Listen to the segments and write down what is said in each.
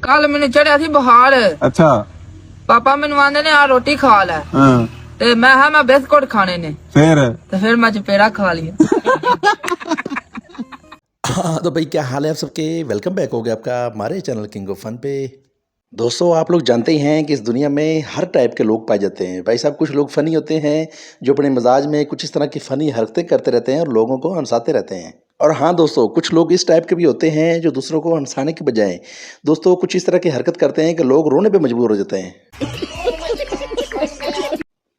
कल मैंने चढ़िया थी बुखार। अच्छा पापा मैंने आंदे ने आ रोटी खा लै ते मैं बिस्कुट खाने ने फिर मैं चपेड़ा खा लिया। हाँ तो भाई क्या हाल है आप सबके, वेलकम बैक हो गया आपका हमारे चैनल किंग ऑफ फन पे। दोस्तों आप लोग जानते ही हैं कि इस दुनिया में हर टाइप के लोग पाए जाते हैं। भाई साहब कुछ लोग फ़नी होते हैं जो अपने मिजाज में कुछ इस तरह की फ़नी हरकतें करते रहते हैं और लोगों को हंसाते रहते हैं। और हाँ दोस्तों कुछ लोग इस टाइप के भी होते हैं जो दूसरों को हंसाने के बजाय दोस्तों कुछ इस तरह की हरकत करते हैं कि लोग रोने पर मजबूर हो जाते हैं।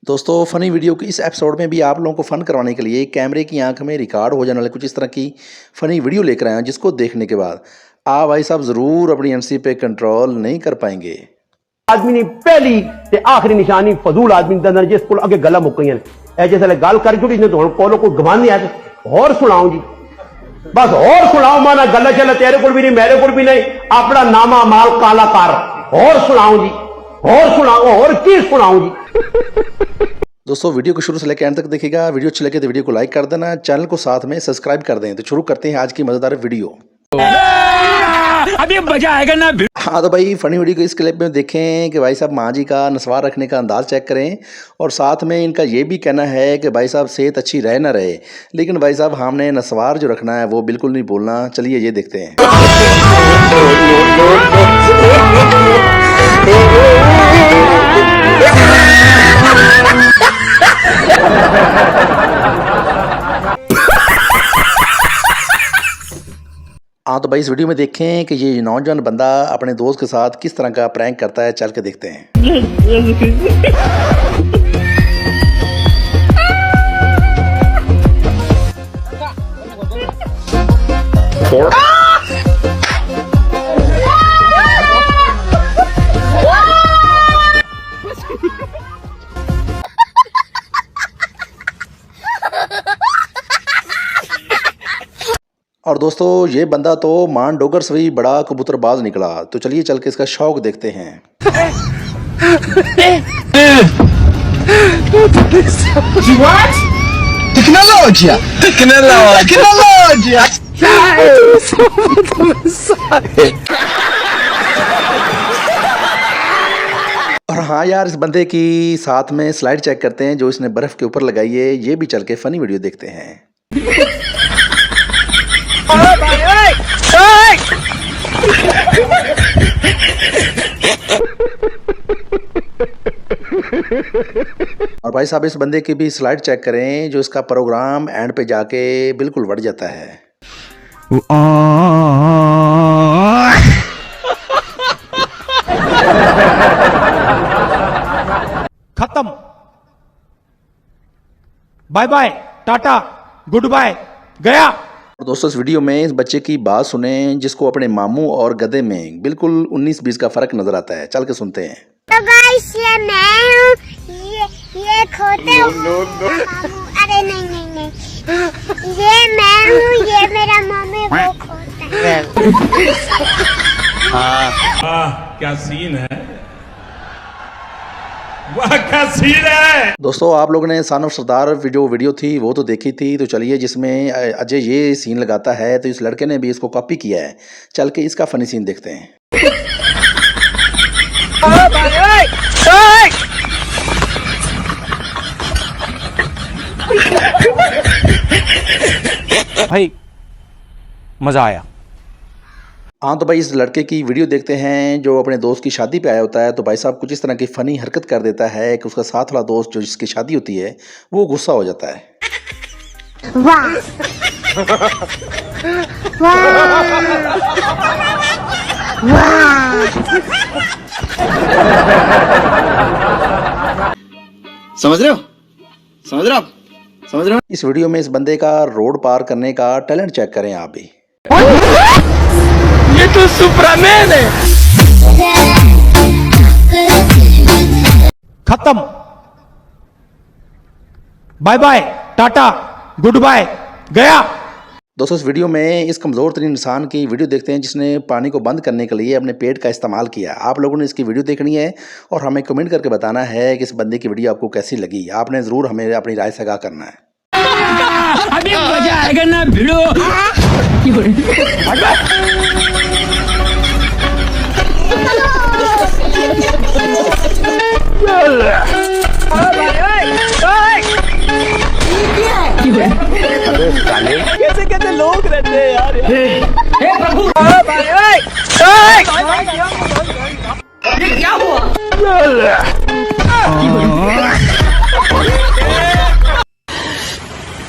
दोस्तों फ़नी वीडियो के इस एपिसोड में भी आप लोगों को फ़न करवाने के लिए कैमरे की आंख में रिकॉर्ड हो जाने वाले कुछ इस तरह की फ़नी वीडियो लेकर आए हैं, जिसको देखने के बाद आप भाई साहब ज़रूर अपनी हंसी पे कंट्रोल नहीं कर पाएंगे। आदमी ने पहली ते आखिरी निशानी फजूल आदमी दा जिस को अगे गला मुक गई है जैसे गल कर जुड़ी ने तो कोलो को गवाने आ और सुनाऊं जी, बस और सुनाओ माना गला चला तेरे को भी नहीं मेरे को भी नहीं, अपना नामा माल काला कर और सुनाऊं जी, और सुनाओ और की सुनाऊं जी। दोस्तों वीडियो को शुरू से लेकर एंड तक देखिएगा। वीडियो अच्छी लगे तो वीडियो को लाइक कर देना, चैनल को साथ में सब्सक्राइब कर दें। तो शुरू करते हैं आज की मजेदार वीडियो। अभी मजा आएगा ना। हाँ तो भाई फनी वीडियो को इस क्लिप में देखें कि भाई साहब माँ जी का नस्वार रखने का अंदाज चेक करें और साथ में इनका ये भी कहना है कि भाई साहब सेहत अच्छी रहे ना रहे, लेकिन भाई साहब हमने नस्वार जो रखना है वो बिल्कुल नहीं बोलना। चलिए ये देखते हैं। हाँ तो भाई इस वीडियो में देखें कि ये नौजवान बंदा अपने दोस्त के साथ किस तरह का प्रैंक करता है, चल के देखते हैं। और दोस्तों ये बंदा तो मान डोगर से भी बड़ा कबूतरबाज निकला। तो चलिए चल के इसका शौक देखते हैं। और हाँ यार इस बंदे की साथ में स्लाइड चेक करते हैं जो इसने बर्फ के ऊपर लगाई है। ये भी चल के फनी वीडियो देखते हैं। और भाई साहब इस बंदे की भी स्लाइड चेक करें जो इसका प्रोग्राम एंड पे जाके बिल्कुल बढ़ जाता है। खत्म, bye bye, tata, good bye, गया। और दोस्तों इस वीडियो में इस बच्चे की बात सुने जिसको अपने मामू और गधे में बिल्कुल 19-20 का फर्क नजर आता है। चल के सुनते हैं। तो गाइस ये मैं हूँ, ये खोते अरे नहीं ये मैं हूँ, ये मेरा मम्मी वो खोता है। क्या सीन है, वाह क्या सीन है। दोस्तों आप लोगों ने सन ऑफ सरदार जो वीडियो थी वो तो देखी थी। तो चलिए जिसमें अजय ये सीन लगाता है तो इस लड़के ने भी इसको कॉपी किया है। चल के इसका फनी सीन देखते हैं। भाई मजा आया। हाँ तो भाई इस लड़के की वीडियो देखते हैं जो अपने दोस्त की शादी पे आया होता है। तो भाई साहब कुछ इस तरह की फ़नी हरकत कर देता है कि उसका साथ वाला दोस्त जो जिसकी शादी होती है वो गुस्सा हो जाता है। वाह वाह समझ रहे हो? इस वीडियो में इस बंदे का रोड पार करने का टैलेंट चेक करें आप भी। ये तो सुपरमैन है। खत्म, bye bye, tata, good bye, गया। दोस्तों इस वीडियो में इस कमज़ोर तरीन इंसान की वीडियो देखते हैं जिसने पानी को बंद करने के लिए अपने पेट का इस्तेमाल किया। आप लोगों ने इसकी वीडियो देखनी है और हमें कमेंट करके बताना है कि इस बंदे की वीडियो आपको कैसी लगी। आपने ज़रूर हमें अपनी राय से आगाह करना है। अभी मजा आएगा ना भिड़ो।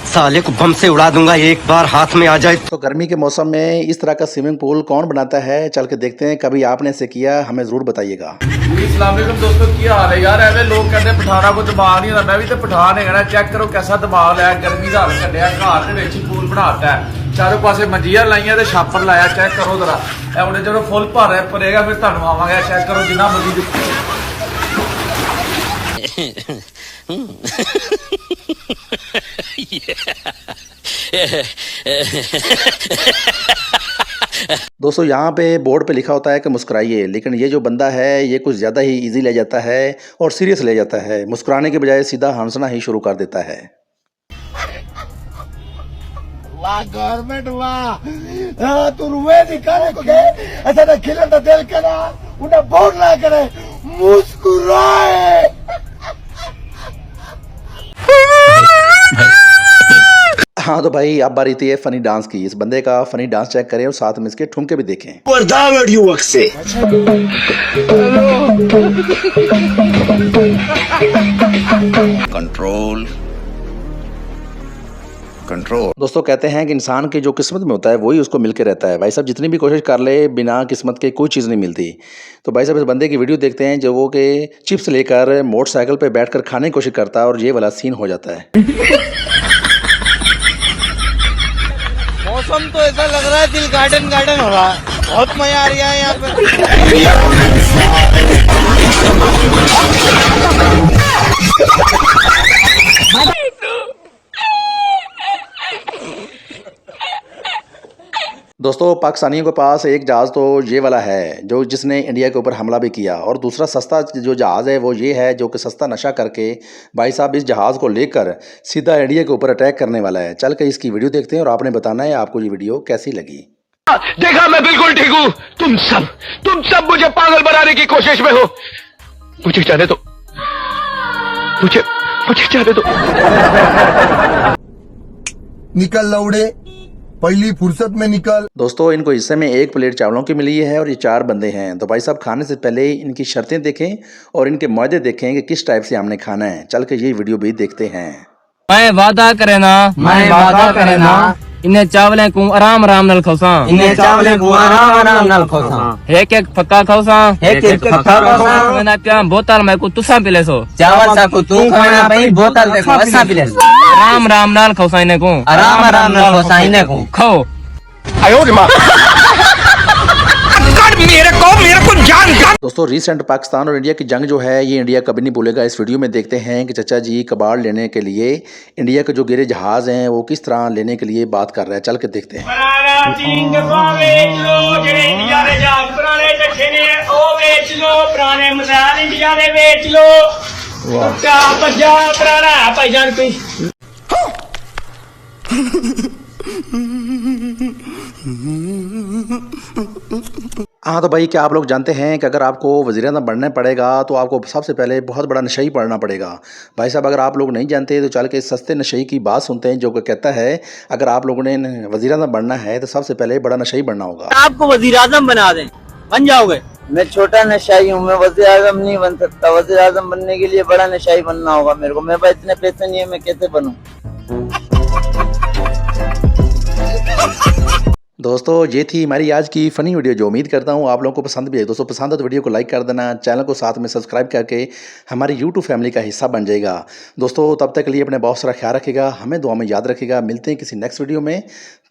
साले को बम से उड़ा दूंगा एक बार हाथ में आ जाए। तो गर्मी के मौसम में इस तरह का स्विमिंग पूल कौन बनाता है, चल के देखते हैं। कभी आपने इसे किया, हमें जरूर बताइएगा। अस्सलाम वालेकुम दोस्तों, की हाल है यार। ऐसे लोग कहते पठाना को दिमाग नहीं होता, मैं भी तो पठान है। चेक करो कैसा दिमाग है, गर्मी का हाल कढ़िया, घर के विच पूल बनाता है, चारों पासे मंजियां लाइया, छापर लाया। चेक करो जरा, हमने जो फुल भर भरेगा फिर तुहानू आवांगे। चेक करो जिन्ना मर्जी दोस्तों यहाँ पे बोर्ड पे लिखा होता है कि मुस्कुराइए, लेकिन ये जो बंदा है ये कुछ ज़्यादा ही इजी ले जाता है और सीरियस ले जाता है। मुस्कुराने के बजाय सीधा हंसना ही शुरू कर देता है। वाह गवर्नमेंट वाह, तू रुए निकाले को के ऐसा ना खिलन तो दिल करा उन्हें बोल ना करे, मुस्कुराए। हाँ तो भाई अब बारी थी है फनी डांस की। इस बंदे का फनी डांस चेक करें और साथ में इसके ठुमके भी देखें। युवक से कंट्रोल कंट्रोल। दोस्तों कहते हैं कि इंसान की जो किस्मत में होता है वही उसको मिलके रहता है। भाई साहब जितनी भी कोशिश कर ले, बिना किस्मत के कोई चीज़ नहीं मिलती। तो भाई साहब इस बंदे की वीडियो देखते हैं जो वो के चिप्स लेकर मोटरसाइकिल पे बैठकर खाने की कोशिश करता है और ये वाला सीन हो जाता है। मौसम तो ऐसा लग रहा है दिल गार्डन गार्डन हो रहा है, बहुत मजा आ रहा है यहाँ पे। दोस्तों पाकिस्तानियों के पास एक जहाज़ तो ये वाला है जो जिसने इंडिया के ऊपर हमला भी किया, और दूसरा सस्ता जो जहाज़ है वो ये है जो कि सस्ता नशा करके भाई साहब इस जहाज़ को लेकर सीधा इंडिया के ऊपर अटैक करने वाला है। चल के इसकी वीडियो देखते हैं और आपने बताना है आपको ये वीडियो कैसी लगी। देखा मैं बिल्कुल ठीक हूँ, तुम सब मुझे पागल बनाने की कोशिश में हो। मुझे जाने दो, मुझे जाने दो। निकल लौड़े, पहली फुर्सत में निकल। दोस्तों इनको हिस्से में एक प्लेट चावलों की मिली है और ये 4 बंदे हैं। तो भाई साहब खाने से पहले इनकी शर्तें देखें और इनके मुआदे देखें कि किस टाइप से हमने खाना है। चल के ये वीडियो भी देखते हैं। मैं वादा करे ना इन्हें चावलें को आराम नाल खोसा, एक फक्का खोसा, मैंने प्यार बोतल में को तुसा पिले सो चावल सा को तू खाना भाई, बोतल देखो ऐसा पिले आराम नाल खोसा इन्हें को आराम नाल खोसा इन्हें को खो। दोस्तों रिसेंट पाकिस्तान और इंडिया की जंग जो है ये इंडिया कभी नहीं भूलेगा। इस वीडियो में देखते हैं कि चचा जी कबाड़ लेने के लिए इंडिया के जो गिरे जहाज हैं वो किस तरह लेने के लिए बात कर रहे हैं। चल के देखते हैं। हाँ तो भाई क्या आप लोग जानते हैं कि अगर आपको वज़ीर-ए-आज़म बनना पड़ेगा तो आपको सबसे पहले बहुत बड़ा नशई पढ़ना पड़ेगा। भाई साहब अगर आप लोग नहीं जानते तो चल के सस्ते नशई की बात सुनते हैं जो कि कहता है अगर आप लोगों ने वज़ीर-ए-आज़म बनना है तो सबसे पहले बड़ा नशई बनना होगा। आपको वज़ीर-ए-आज़म बना दें, बन जाओगे। मैं छोटा नशाई हूँ, मैं वज़ीर-ए-आज़म नहीं बन सकता। वज़ीर-ए-आज़म बनने के लिए बड़ा नशाई बनना होगा मेरे को। मेरे पास इतने पैसे नहीं है, मैं कैसे बनूं? दोस्तों ये थी हमारी आज की फ़नी वीडियो जो उम्मीद करता हूँ आप लोगों को पसंद भी है। दोस्तों पसंद है तो वीडियो को लाइक कर देना, चैनल को साथ में सब्सक्राइब करके हमारी यूट्यूब फैमिली का हिस्सा बन जाएगा। दोस्तों तब तक के लिए अपने बहुत सारा ख्याल रखिएगा, हमें दुआ में याद रखिएगा। मिलते हैं किसी नेक्स्ट वीडियो में,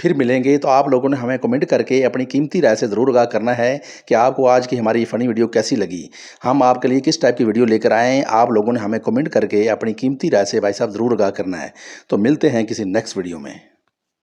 फिर मिलेंगे। तो आप लोगों ने हमें कमेंट करके अपनी कीमती राय से ज़रूर आगाह करना है कि आपको आज की हमारी फ़नी वीडियो कैसी लगी, हम आपके लिए किस टाइप की वीडियो लेकर आएँ। आप लोगों ने हमें कमेंट करके अपनी कीमती राय से भाई साहब ज़रूर आगाह करना है। तो मिलते हैं किसी नेक्स्ट वीडियो में।